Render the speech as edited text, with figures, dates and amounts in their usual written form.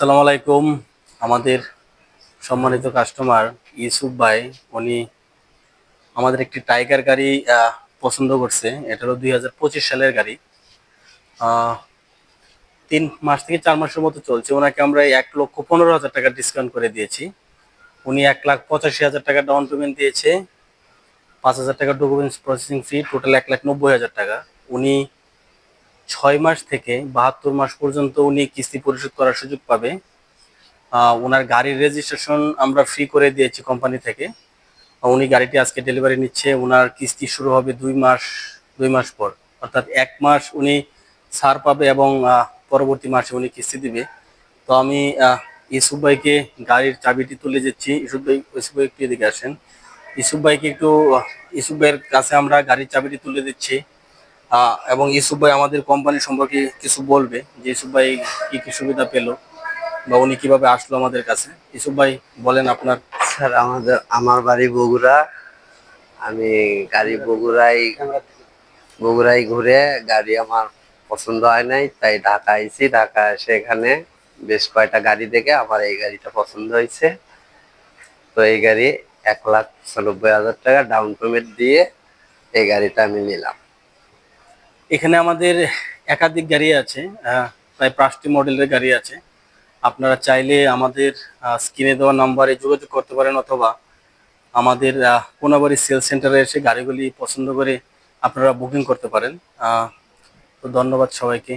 আসসালামু আলাইকুম। আমাদের সম্মানিত কাস্টমার ইউসুফ ভাই, উনি আমাদের একটি টাইগার গাড়ি পছন্দ করছে। এটা হলো 2025 সালের গাড়ি। 3 মাস থেকে 4 মাসের মতো চলছে। ওনাকে আমরা 1,15,000 টাকা ডিসকাউন্ট করে দিয়েছি। উনি 1,85,000 টাকা ডাউন পেমেন্ট দিয়েছে, 5,000 টাকা ডকুমেন্টস প্রসেসিং ফি, টোটাল 1,90,000 টাকা। উনি 6 মাস থেকে 72 মাস পর্যন্ত উনি কিস্তি পরিশোধ করার সুযোগ পাবে। ওনার গাড়ির রেজিস্ট্রেশন আমরা ফ্রি করে দিয়েছি কোম্পানি থেকে। উনি গাড়িটি আজকে ডেলিভারি নিচ্ছে। ওনার কিস্তি শুরু হবে 2 মাস পর, অর্থাৎ 1 মাস উনি ছাড় পাবে এবং পরবর্তী মাসে উনি কিস্তি দিবে। তো আমি ইউসুফ ভাইকে গাড়ির চাবিটি তুলে দিচ্ছি। ইউসুফ ভাই একটু এদিকে আসেন। ইউসুফ ভাইকে একটু ইউসুফ ভাইয়ের কাছে আমরা গাড়ির চাবিটি তুলে দিচ্ছি, এবং ইউসুফ ভাই আমাদের কোম্পানি সম্পর্কে কিছু বলবে, যে ইউসুফ ভাই কি কি সুবিধা পেলো বা উনি কিভাবে আসলো আমাদের কাছে। ইউসুফ ভাই বলেন আপনার। স্যার, আমার বাড়ি বগুড়া। আমি গাড়ি বগুড়ায় ঘুরে গাড়ি আমার পছন্দ হয় নাই, তাই ঢাকা আইছি। ঢাকা এসে এখানে বেশ কয়টা গাড়ি দেখে আমার এই গাড়িটা পছন্দ হয়েছে। তো এই গাড়ি 1,96,000 টাকা ডাউন পেমেন্ট দিয়ে এই গাড়িটা আমি নিলাম। এখানে আমাদের একাধিক গাড়ি আছে, প্রায় 5টি মডেলের গাড়ি আছে। আপনারা চাইলে আমাদের স্ক্রিনে দেওয়া নাম্বারে যোগাযোগ করতে পারেন, অথবা আমাদের কোনাবাড়ি সেল সেন্টারে এসে গাড়িগুলি পছন্দ করে আপনারা বুকিং করতে পারেন। তো ধন্যবাদ সবাইকে।